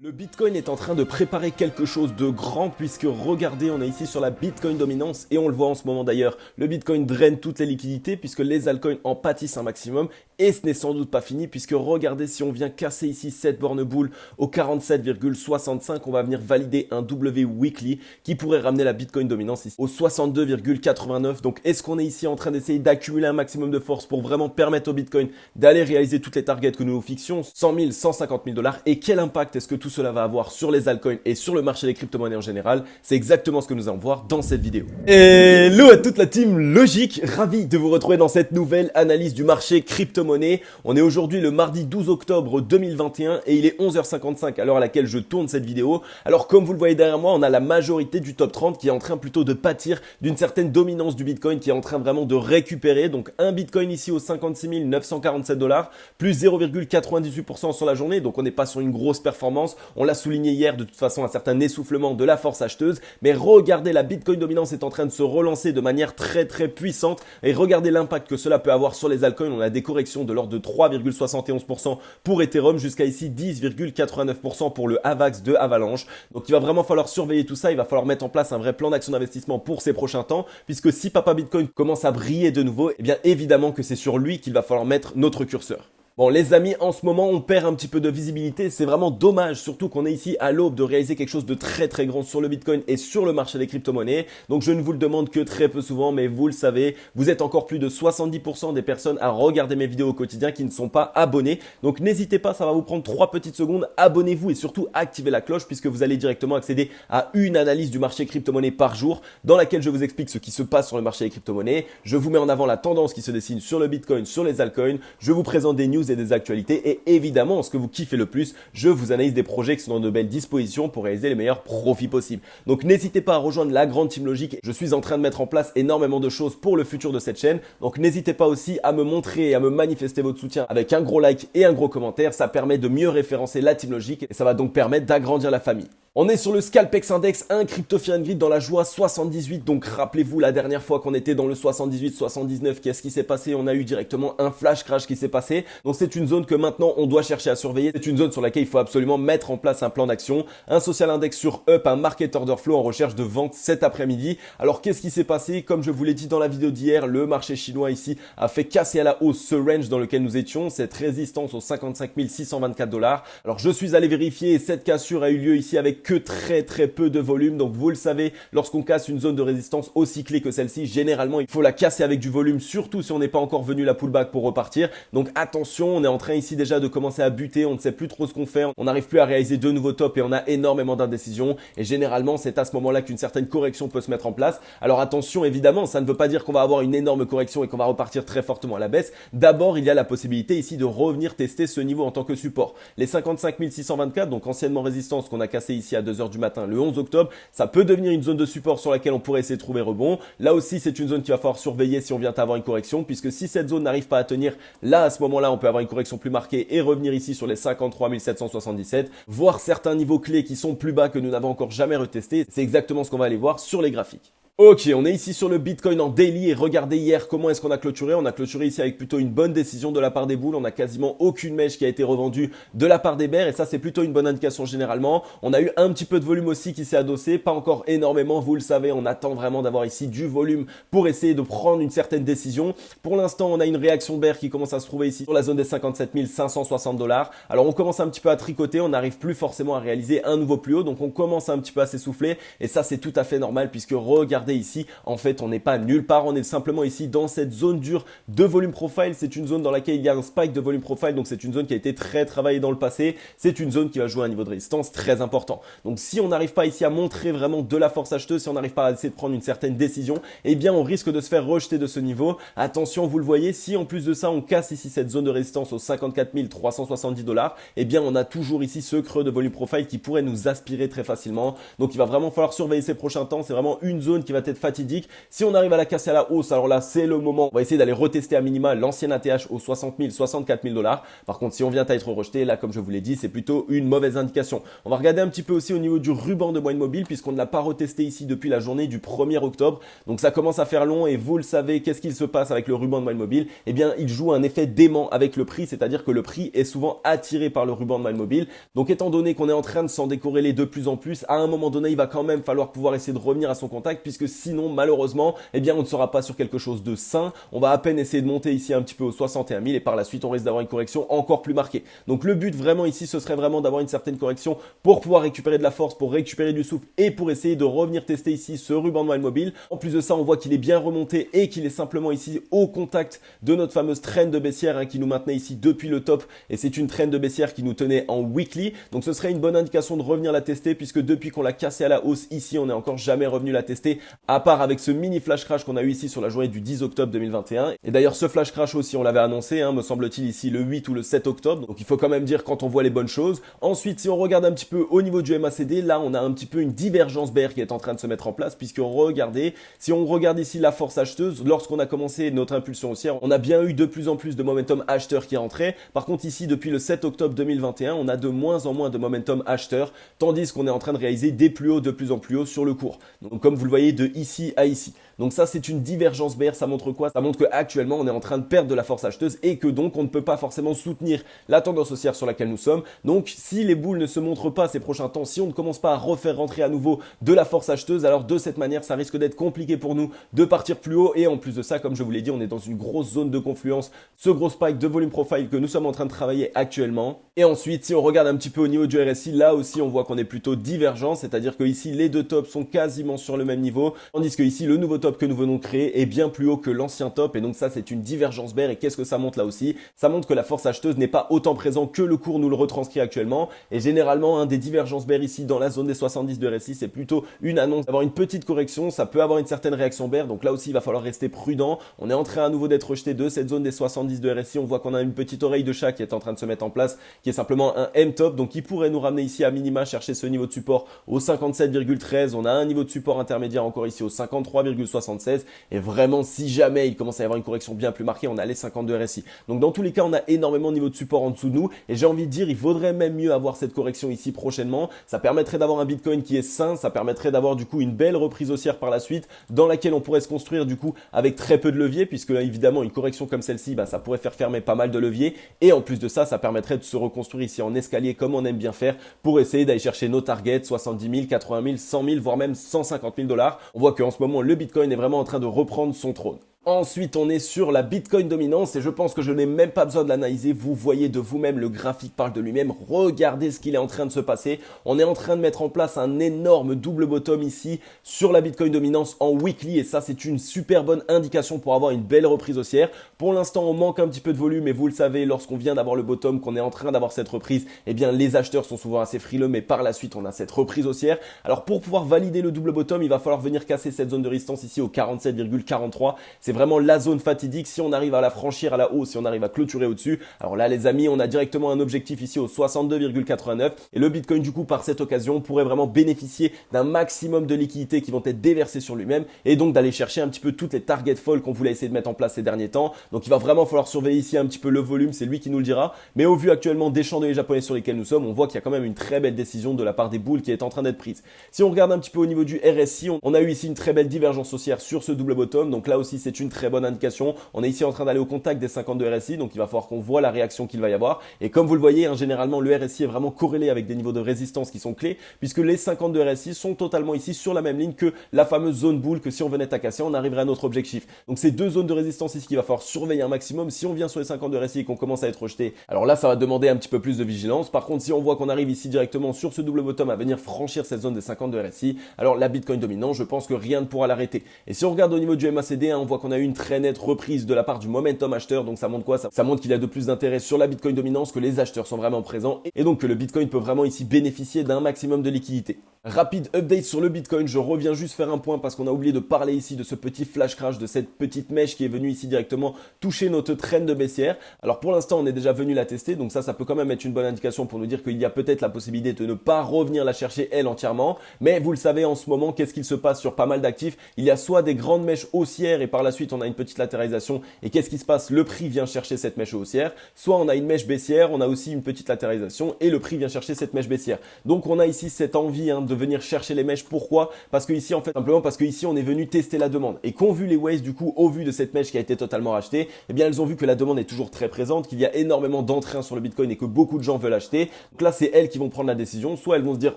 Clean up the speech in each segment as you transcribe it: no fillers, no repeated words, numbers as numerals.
Le Bitcoin est en train de préparer quelque chose de grand puisque regardez, on est ici sur la Bitcoin dominance et on le voit en ce moment d'ailleurs. Le Bitcoin draine toutes les liquidités puisque les altcoins en pâtissent un maximum et ce n'est sans doute pas fini puisque regardez, si on vient casser ici cette borne boule au 47,65, on va venir valider un W weekly qui pourrait ramener la Bitcoin dominance ici au 62,89. Donc est-ce qu'on est ici en train d'essayer d'accumuler un maximum de force pour vraiment permettre au Bitcoin d'aller réaliser toutes les targets que nous nous fixions, 100 000, 150 000 dollars, et quel impact est-ce que tout cela va avoir sur les altcoins et sur le marché des crypto-monnaies en général? C'est exactement ce que nous allons voir dans cette vidéo. Hello à toute la team Logique, ravi de vous retrouver dans cette nouvelle analyse du marché crypto-monnaie. On est aujourd'hui le mardi 12 octobre 2021 et il est 11h55 à l'heure à laquelle je tourne cette vidéo. Alors comme vous le voyez derrière moi, on a la majorité du top 30 qui est en train plutôt de pâtir d'une certaine dominance du Bitcoin, qui est en train vraiment de récupérer. Donc un Bitcoin ici aux 56 947 dollars, plus 0,98% sur la journée, donc on n'est pas sur une grosse performance. On l'a souligné hier, de toute façon, un certain essoufflement de la force acheteuse. Mais regardez, la Bitcoin dominance est en train de se relancer de manière très puissante. Et regardez l'impact que cela peut avoir sur les altcoins. On a des corrections de l'ordre de 3,71% pour Ethereum jusqu'à ici 10,89% pour le AVAX de Avalanche. Donc il va vraiment falloir surveiller tout ça. Il va falloir mettre en place un vrai plan d'action d'investissement pour ces prochains temps. Puisque si Papa Bitcoin commence à briller de nouveau, eh bien évidemment que c'est sur lui qu'il va falloir mettre notre curseur. Bon les amis, en ce moment on perd un petit peu de visibilité, c'est vraiment dommage, surtout qu'on est ici à l'aube de réaliser quelque chose de très grand sur le Bitcoin et sur le marché des crypto-monnaies. Donc je ne vous le demande que très peu souvent, mais vous le savez, vous êtes encore plus de 70% des personnes à regarder mes vidéos au quotidien qui ne sont pas abonnés. Donc n'hésitez pas, ça va vous prendre 3 petites secondes, abonnez-vous et surtout activez la cloche puisque vous allez directement accéder à une analyse du marché crypto-monnaie par jour dans laquelle je vous explique ce qui se passe sur le marché des crypto-monnaies. Je vous mets en avant la tendance qui se dessine sur le Bitcoin, sur les altcoins, je vous présente des news et des actualités et évidemment, ce que vous kiffez le plus, je vous analyse des projets qui sont dans de belles dispositions pour réaliser les meilleurs profits possibles. Donc n'hésitez pas à rejoindre la grande team Logique. Je suis en train de mettre en place énormément de choses pour le futur de cette chaîne. Donc n'hésitez pas aussi à me montrer et à me manifester votre soutien avec un gros like et un gros commentaire. Ça permet de mieux référencer la team Logique et ça va donc permettre d'agrandir la famille. On est sur le Scalpex Index, un Crypto Fear and Greed dans la joie 78. Donc rappelez-vous la dernière fois qu'on était dans le 78-79, qu'est-ce qui s'est passé? On a eu directement un flash crash qui s'est passé. Donc c'est une zone que maintenant on doit chercher à surveiller. C'est une zone sur laquelle il faut absolument mettre en place un plan d'action. Un social index sur up, un market order flow en recherche de vente cet après-midi. Alors qu'est-ce qui s'est passé? Comme je vous l'ai dit dans la vidéo d'hier, le marché chinois ici a fait casser à la hausse ce range dans lequel nous étions, cette résistance aux 55 624 dollars. Alors je suis allé vérifier et cette cassure a eu lieu ici avec que très peu de volume. Donc vous le savez, lorsqu'on casse une zone de résistance aussi clé que celle-ci, généralement il faut la casser avec du volume, surtout si on n'est pas encore venu la pullback pour repartir. Donc attention, on est en train ici déjà de commencer à buter, on ne sait plus trop ce qu'on fait, on n'arrive plus à réaliser de nouveaux tops et on a énormément d'indécision. Et généralement c'est à ce moment-là qu'une certaine correction peut se mettre en place. Alors attention, évidemment, ça ne veut pas dire qu'on va avoir une énorme correction et qu'on va repartir très fortement à la baisse. D'abord, il y a la possibilité ici de revenir tester ce niveau en tant que support. Les 55 624, donc anciennement résistance qu'on a cassé ici à 2h du matin le 11 octobre, ça peut devenir une zone de support sur laquelle on pourrait essayer de trouver rebond. Là aussi, c'est une zone qu'il va falloir surveiller si on vient à avoir une correction, puisque si cette zone n'arrive pas à tenir, là à ce moment-là, on peut avoir une correction plus marquée et revenir ici sur les 53 777, voire certains niveaux clés qui sont plus bas que nous n'avons encore jamais retesté. C'est exactement ce qu'on va aller voir sur les graphiques. Ok, on est ici sur le Bitcoin en daily et regardez hier comment est-ce qu'on a clôturé. On a clôturé ici avec plutôt une bonne décision de la part des bulls. On a quasiment aucune mèche qui a été revendue de la part des bears et ça c'est plutôt une bonne indication généralement. On a eu un petit peu de volume aussi qui s'est adossé, pas encore énormément, vous le savez, on attend vraiment d'avoir ici du volume pour essayer de prendre une certaine décision. Pour l'instant, on a une réaction bear qui commence à se trouver ici sur la zone des 57 560 dollars. Alors on commence un petit peu à tricoter, on n'arrive plus forcément à réaliser un nouveau plus haut, donc on commence un petit peu à s'essouffler et ça c'est tout à fait normal puisque regardez ici, en fait on n'est pas nulle part, on est simplement ici dans cette zone dure de volume profile. C'est une zone dans laquelle il y a un spike de volume profile, donc c'est une zone qui a été très travaillée dans le passé, c'est une zone qui va jouer un niveau de résistance très important. Donc si on n'arrive pas ici à montrer vraiment de la force acheteuse, si on n'arrive pas à essayer de prendre une certaine décision, eh bien on risque de se faire rejeter de ce niveau. Attention, vous le voyez, si en plus de ça on casse ici cette zone de résistance aux 54 370 dollars, eh bien on a toujours ici ce creux de volume profile qui pourrait nous aspirer très facilement. Donc il va vraiment falloir surveiller ces prochains temps, c'est vraiment une zone qui va va être fatidique. Si on arrive à la casser à la hausse, alors là c'est le moment, on va essayer d'aller retester à minima l'ancienne ATH aux 60 000, 64 000 $. Par contre, si on vient à être rejeté, là comme je vous l'ai dit, c'est plutôt une mauvaise indication. On va regarder un petit peu aussi au niveau du ruban de moyenne mobile, puisqu'on ne l'a pas retesté ici depuis la journée du 1er octobre. Donc ça commence à faire long, et vous le savez, qu'est-ce qu'il se passe avec le ruban de moyenne mobile? Eh bien, il joue un effet dément avec le prix, c'est-à-dire que le prix est souvent attiré par le ruban de moyenne mobile. Donc étant donné qu'on est en train de s'en décorréler de plus en plus, à un moment donné, il va quand même falloir pouvoir essayer de revenir à son contact, puisque sinon, malheureusement, eh bien, on ne sera pas sur quelque chose de sain. On va à peine essayer de monter ici un petit peu aux 61 000, et par la suite, on risque d'avoir une correction encore plus marquée. Donc le but vraiment ici, ce serait vraiment d'avoir une certaine correction pour pouvoir récupérer de la force, pour récupérer du souffle et pour essayer de revenir tester ici ce ruban de moyenne mobile. En plus de ça, on voit qu'il est bien remonté et qu'il est simplement ici au contact de notre fameuse trend de baissière qui nous maintenait ici depuis le top, et c'est une trend de baissière qui nous tenait en weekly. Donc ce serait une bonne indication de revenir la tester, puisque depuis qu'on l'a cassé à la hausse ici, on n'est encore jamais revenu la tester, à part avec ce mini flash crash qu'on a eu ici sur la journée du 10 octobre 2021. Et d'ailleurs ce flash crash aussi, on l'avait annoncé, me semble-t-il ici le 8 ou le 7 octobre. Donc il faut quand même dire quand on voit les bonnes choses. Ensuite, si on regarde un petit peu au niveau du MACD, là on a un petit peu une divergence bear qui est en train de se mettre en place, puisque regardez, si on regarde ici la force acheteuse, lorsqu'on a commencé notre impulsion haussière, on a bien eu de plus en plus de momentum acheteur qui rentrait. Par contre ici, depuis le 7 octobre 2021, on a de moins en moins de momentum acheteur, tandis qu'on est en train de réaliser des plus hauts de plus en plus hauts sur le cours. Donc comme vous le voyez, de ici à ici. Donc ça, c'est une divergence bear. Ça montre quoi? Ça montre qu'actuellement, on est en train de perdre de la force acheteuse, et que donc on ne peut pas forcément soutenir la tendance haussière sur laquelle nous sommes. Donc si les boules ne se montrent pas ces prochains temps, si on ne commence pas à refaire rentrer à nouveau de la force acheteuse, alors de cette manière, ça risque d'être compliqué pour nous de partir plus haut. Et en plus de ça, comme je vous l'ai dit, on est dans une grosse zone de confluence, ce gros spike de volume profile que nous sommes en train de travailler actuellement. Et ensuite, si on regarde un petit peu au niveau du RSI, là aussi on voit qu'on est plutôt divergent, c'est-à-dire que ici les deux tops sont quasiment sur le même niveau, tandis que ici le nouveau top que nous venons de créer est bien plus haut que l'ancien top, et donc ça c'est une divergence bear. Et qu'est-ce que ça montre là aussi? Ça montre que la force acheteuse n'est pas autant présente que le cours nous le retranscrit actuellement, et généralement des divergences bear ici dans la zone des 70 de RSI, c'est plutôt une annonce d'avoir une petite correction, ça peut avoir une certaine réaction bear, donc là aussi il va falloir rester prudent. On est en train à nouveau d'être rejeté de cette zone des 70 de RSI, on voit qu'on a une petite oreille de chat qui est en train de se mettre en place, qui est simplement un M-top, donc qui pourrait nous ramener ici à minima chercher ce niveau de support au 57,13, on a un niveau de support intermédiaire encore ici au 53,76, et vraiment si jamais il commence à y avoir une correction bien plus marquée, on a les 52 RSI. Donc dans tous les cas, on a énormément de niveau de support en dessous de nous, et j'ai envie de dire, il vaudrait même mieux avoir cette correction ici prochainement. Ça permettrait d'avoir un Bitcoin qui est sain, ça permettrait d'avoir du coup une belle reprise haussière par la suite, dans laquelle on pourrait se construire du coup avec très peu de levier, puisque là évidemment une correction comme celle-ci, ça pourrait faire fermer pas mal de leviers, et en plus de ça, ça permettrait de se reconstruire ici en escalier comme on aime bien faire, pour essayer d'aller chercher nos targets 70 000, 80 000, 100 000, voire même 150 000 $. On voit qu'en ce moment le Bitcoin est vraiment en train de reprendre son trône. Ensuite, on est sur la Bitcoin dominance, et je pense que je n'ai même pas besoin de l'analyser. Vous voyez de vous-même, le graphique parle de lui-même. Regardez ce qu'il est en train de se passer. On est en train de mettre en place un énorme double bottom ici sur la Bitcoin dominance en weekly, et ça c'est une super bonne indication pour avoir une belle reprise haussière. Pour l'instant, on manque un petit peu de volume, et vous le savez, lorsqu'on vient d'avoir le bottom, qu'on est en train d'avoir cette reprise, eh bien les acheteurs sont souvent assez frileux, mais par la suite on a cette reprise haussière. Alors pour pouvoir valider le double bottom, il va falloir venir casser cette zone de résistance ici au 47,43. C'est vraiment la zone fatidique. Si on arrive à la franchir à la hausse, si on arrive à clôturer au-dessus, alors là les amis, on a directement un objectif ici au 62,89, et le Bitcoin du coup par cette occasion pourrait vraiment bénéficier d'un maximum de liquidités qui vont être déversées sur lui-même, et donc d'aller chercher un petit peu toutes les targets folles qu'on voulait essayer de mettre en place ces derniers temps. Donc il va vraiment falloir surveiller ici un petit peu le volume, c'est lui qui nous le dira, mais au vu actuellement des chandeliers japonais sur lesquels nous sommes, on voit qu'il y a quand même une très belle décision de la part des boules qui est en train d'être prise. Si on regarde un petit peu au niveau du RSI, on a eu ici une très belle divergence haussière sur ce double bottom, donc là aussi c'est une très bonne indication. On est ici en train d'aller au contact des 52 RSI, donc il va falloir qu'on voit la réaction qu'il va y avoir, et comme vous le voyez, généralement le RSI est vraiment corrélé avec des niveaux de résistance qui sont clés, puisque les 52 RSI sont totalement ici sur la même ligne que la fameuse zone boule, que si on venait à casser, on arriverait à notre objectif. Donc ces deux zones de résistance ici qu'il va falloir surveiller un maximum. Si on vient sur les 52 RSI et qu'on commence à être rejeté, alors là ça va demander un petit peu plus de vigilance. Par contre, si on voit qu'on arrive ici directement sur ce double bottom à venir franchir cette zone des 52 RSI, alors la Bitcoin dominante, je pense que rien ne pourra l'arrêter. Et si on regarde au niveau du MACD, on voit qu'on qu'on a eu une très nette reprise de la part du momentum acheteur. Donc ça montre quoi? Ça montre qu'il y a de plus d'intérêt sur la Bitcoin dominance, que les acheteurs sont vraiment présents et donc que le Bitcoin peut vraiment ici bénéficier d'un maximum de liquidité. Rapide update sur le Bitcoin, je reviens juste faire un point parce qu'on a oublié de parler ici de ce petit flash crash, de cette petite mèche qui est venue ici directement toucher notre trend de baissière. Alors pour l'instant on est déjà venu la tester, donc ça peut quand même être une bonne indication pour nous dire qu'il y a peut-être la possibilité de ne pas revenir la chercher elle entièrement. Mais vous le savez en ce moment, qu'est-ce qu'il se passe sur pas mal d'actifs? Il y a soit des grandes mèches haussières et par la suite on a une petite latéralisation, et qu'est-ce qui se passe? Le prix vient chercher cette mèche haussière, soit on a une mèche baissière, on a aussi une petite latéralisation et le prix vient chercher cette mèche baissière. Donc on a ici cette envie de venir chercher les mèches. Pourquoi? Parce que ici en fait simplement parce que ici on est venu tester la demande et qu'ont vu les Waves du coup au vu de cette mèche qui a été totalement rachetée, eh bien elles ont vu que la demande est toujours très présente, qu'il y a énormément d'entrain sur le Bitcoin et que beaucoup de gens veulent acheter. Donc là c'est elles qui vont prendre la décision, soit elles vont se dire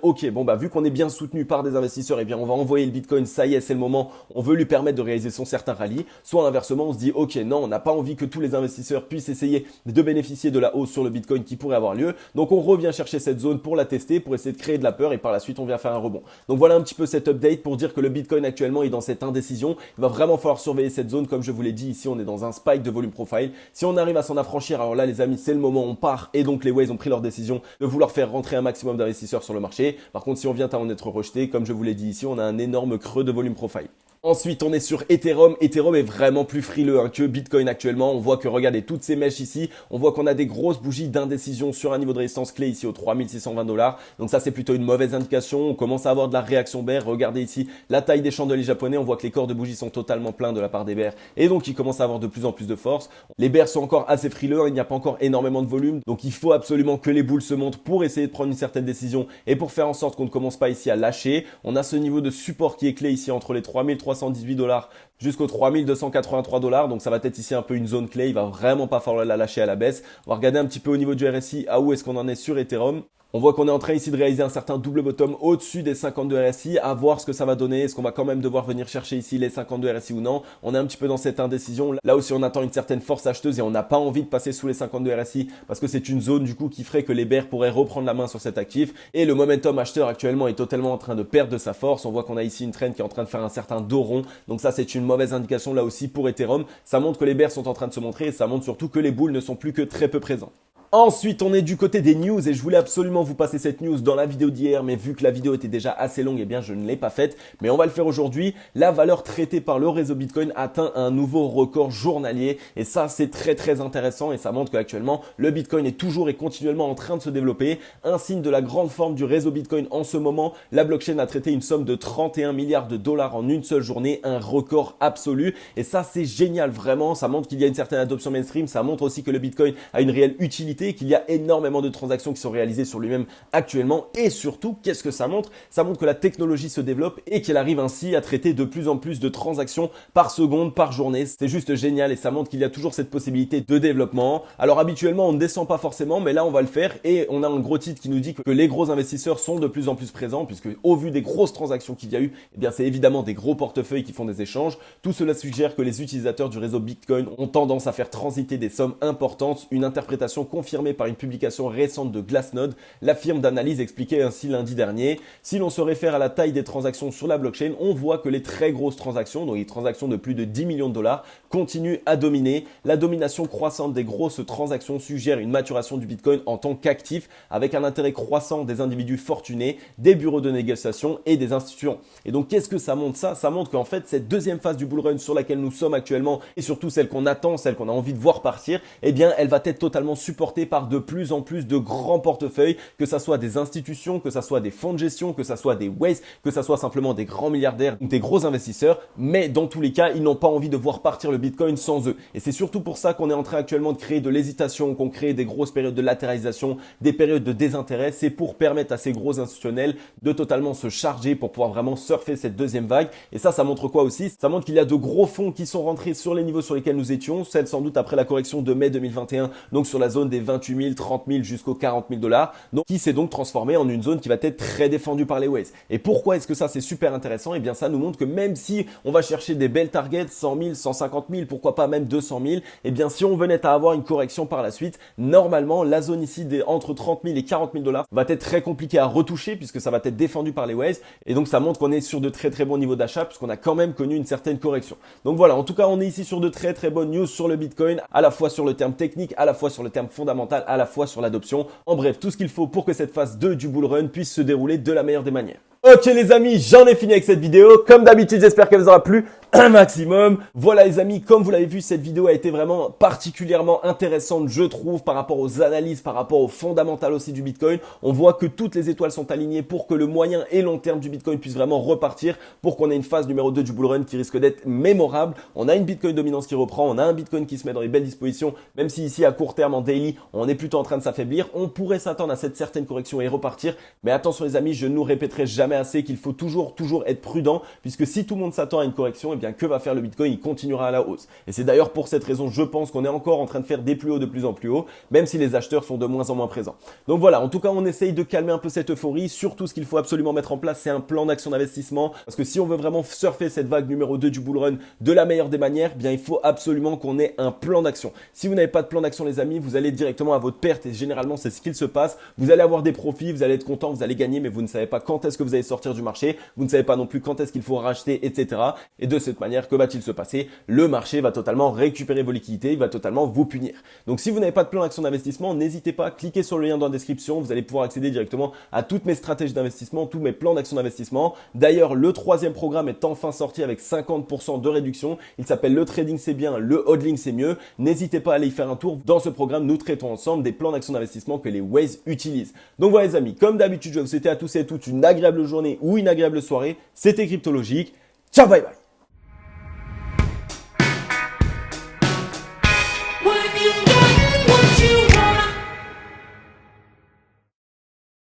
ok bon vu qu'on est bien soutenu par des investisseurs, eh bien on va envoyer le Bitcoin, ça y est c'est le moment, on veut lui permettre de réaliser son certain rallye, soit inversement on se dit ok non on n'a pas envie que tous les investisseurs puissent essayer de bénéficier de la hausse sur le Bitcoin qui pourrait avoir lieu, donc on revient chercher cette zone pour la tester, pour essayer de créer de la peur et par la suite on vient faire un rebond. Donc voilà un petit peu cette update pour dire que le Bitcoin actuellement est dans cette indécision. Il va vraiment falloir surveiller cette zone. Comme je vous l'ai dit, ici on est dans un spike de volume profile. Si on arrive à s'en affranchir, alors là les amis c'est le moment, on part, et donc les Waves ont pris leur décision de vouloir faire rentrer un maximum d'investisseurs sur le marché. Par contre si on vient à en être rejeté, comme je vous l'ai dit ici, on a un énorme creux de volume profile. Ensuite, on est sur Ethereum. Ethereum est vraiment plus frileux que Bitcoin actuellement. On voit que, regardez, toutes ces mèches ici, on voit qu'on a des grosses bougies d'indécision sur un niveau de résistance clé ici aux 3620 $. Donc ça, c'est plutôt une mauvaise indication. On commence à avoir de la réaction bear. Regardez ici la taille des chandeliers japonais. On voit que les corps de bougies sont totalement pleins de la part des bears. Et donc, ils commencent à avoir de plus en plus de force. Les bears sont encore assez frileux. Il n'y a pas encore énormément de volume. Donc, il faut absolument que les bulles se montrent pour essayer de prendre une certaine décision et pour faire en sorte qu'on ne commence pas ici à lâcher. On a ce niveau de support qui est clé ici entre les 3318 $ jusqu'aux 3283 $. Donc ça va être ici un peu une zone clé. Il va vraiment pas falloir la lâcher à la baisse. On va regarder un petit peu au niveau du RSI à où est-ce qu'on en est sur Ethereum. On voit qu'on est en train ici de réaliser un certain double bottom au-dessus des 52 RSI, à voir ce que ça va donner. Est-ce qu'on va quand même devoir venir chercher ici les 52 RSI ou non? On est un petit peu dans cette indécision. Là aussi on attend une certaine force acheteuse et on n'a pas envie de passer sous les 52 RSI parce que c'est une zone du coup qui ferait que les bears pourraient reprendre la main sur cet actif. Et le momentum acheteur actuellement est totalement en train de perdre de sa force. On voit qu'on a ici une trend qui est en train de faire un certain dos rond. Donc ça c'est une mauvaise indication là aussi pour Ethereum. Ça montre que les bears sont en train de se montrer et ça montre surtout que les bulls ne sont plus que très peu présents. Ensuite, on est du côté des news et je voulais absolument vous passer cette news dans la vidéo d'hier, mais vu que la vidéo était déjà assez longue, eh bien je ne l'ai pas faite. Mais on va le faire aujourd'hui. La valeur traitée par le réseau Bitcoin atteint un nouveau record journalier et ça c'est très très intéressant et ça montre qu'actuellement le Bitcoin est toujours et continuellement en train de se développer. Un signe de la grande forme du réseau Bitcoin en ce moment. La blockchain a traité une somme de 31 milliards de dollars en une seule journée, un record absolu et ça c'est génial vraiment. Ça montre qu'il y a une certaine adoption mainstream. Ça montre aussi que le Bitcoin a une réelle utilité, qu'il y a énormément de transactions qui sont réalisées sur lui-même actuellement et surtout, qu'est-ce que ça montre? Ça montre que la technologie se développe et qu'elle arrive ainsi à traiter de plus en plus de transactions par seconde, par journée. C'est juste génial et ça montre qu'il y a toujours cette possibilité de développement. Alors habituellement, on ne descend pas forcément, mais là on va le faire et on a un gros titre qui nous dit que les gros investisseurs sont de plus en plus présents puisque au vu des grosses transactions qu'il y a eu, eh bien c'est évidemment des gros portefeuilles qui font des échanges. Tout cela suggère que les utilisateurs du réseau Bitcoin ont tendance à faire transiter des sommes importantes, une interprétation confirmée par une publication récente de Glassnode. La firme d'analyse expliquait ainsi lundi dernier: si l'on se réfère à la taille des transactions sur la blockchain, on voit que les très grosses transactions, donc les transactions de plus de 10 millions de dollars, continuent à dominer. La domination croissante des grosses transactions suggère une maturation du Bitcoin en tant qu'actif, avec un intérêt croissant des individus fortunés, des bureaux de négociation et des institutions. Et donc qu'est-ce que ça montre ça? Ça montre qu'en fait cette deuxième phase du bull run sur laquelle nous sommes actuellement et surtout celle qu'on attend, celle qu'on a envie de voir partir, eh bien elle va être totalement supportée par de plus en plus de grands portefeuilles, que ça soit des institutions, que ça soit des fonds de gestion, que ça soit des Waves, que ça soit simplement des grands milliardaires ou des gros investisseurs, mais dans tous les cas, ils n'ont pas envie de voir partir le Bitcoin sans eux. Et c'est surtout pour ça qu'on est en train actuellement de créer de l'hésitation, qu'on crée des grosses périodes de latéralisation, des périodes de désintérêt. C'est pour permettre à ces gros institutionnels de totalement se charger pour pouvoir vraiment surfer cette deuxième vague. Et ça montre quoi aussi? Ça montre qu'il y a de gros fonds qui sont rentrés sur les niveaux sur lesquels nous étions, celle sans doute après la correction de mai 2021, donc sur la zone des 28 000, 30 000 jusqu'aux 40 000 dollars. Donc, qui s'est donc transformé en une zone qui va être très défendue par les Waves. Et pourquoi est-ce que ça c'est super intéressant? Eh bien, ça nous montre que même si on va chercher des belles targets, 100 000, 150 000, pourquoi pas même 200 000, eh bien, si on venait à avoir une correction par la suite, normalement, la zone ici entre 30 000 et 40 000 dollars va être très compliquée à retoucher puisque ça va être défendu par les Waves. Et donc, ça montre qu'on est sur de très très bons niveaux d'achat puisqu'on a quand même connu une certaine correction. Donc voilà, en tout cas, on est ici sur de très très bonnes news sur le Bitcoin, à la fois sur le terme technique, à la fois sur le terme fondamental, à la fois sur l'adoption. En bref, tout ce qu'il faut pour que cette phase 2 du bull run puisse se dérouler de la meilleure des manières. Ok les amis, j'en ai fini avec cette vidéo. Comme d'habitude, j'espère qu'elle vous aura plu un maximum. Voilà les amis, comme vous l'avez vu, cette vidéo a été vraiment particulièrement intéressante, je trouve, par rapport aux analyses, par rapport aux fondamentales aussi du Bitcoin. On voit que toutes les étoiles sont alignées pour que le moyen et long terme du Bitcoin puisse vraiment repartir, pour qu'on ait une phase numéro 2 du bull run qui risque d'être mémorable. On a une Bitcoin dominance qui reprend, on a un Bitcoin qui se met dans les belles dispositions, même si ici à court terme en daily, on est plutôt en train de s'affaiblir. On pourrait s'attendre à cette certaine correction et repartir. Mais attention les amis, je ne nous répéterai jamais assez qu'il faut toujours être prudent, puisque si tout le monde s'attend à une correction, eh bien que va faire le Bitcoin? Il continuera à la hausse. Et c'est d'ailleurs pour cette raison, je pense qu'on est encore en train de faire des plus hauts de plus en plus hauts, même si les acheteurs sont de moins en moins présents. Donc voilà, en tout cas, on essaye de calmer un peu cette euphorie. Surtout, ce qu'il faut absolument mettre en place, c'est un plan d'action d'investissement, parce que si on veut vraiment surfer cette vague numéro 2 du bull run de la meilleure des manières, eh bien il faut absolument qu'on ait un plan d'action. Si vous n'avez pas de plan d'action les amis, vous allez directement à votre perte et généralement c'est ce qu'il se passe. Vous allez avoir des profits, vous allez être content, vous allez gagner, mais vous ne savez pas quand est-ce que vous allez sortir du marché, vous ne savez pas non plus quand est-ce qu'il faut racheter, etc. Et de cette manière, que va-t-il se passer? Le marché va totalement récupérer vos liquidités, il va totalement vous punir. Donc si vous n'avez pas de plan d'action d'investissement, n'hésitez pas, cliquez sur le lien dans la description, vous allez pouvoir accéder directement à toutes mes stratégies d'investissement, tous mes plans d'action d'investissement. D'ailleurs, le troisième programme est enfin sorti avec 50% de réduction. Il s'appelle le trading c'est bien, le hodling c'est mieux. N'hésitez pas à aller y faire un tour. Dans ce programme, nous traitons ensemble des plans d'action d'investissement que les Waves utilisent. Donc voilà les amis, comme d'habitude, je vais vous souhaiter à tous et à toutes une agréable journée ou une agréable soirée. C'était Cryptologique. Ciao, bye bye.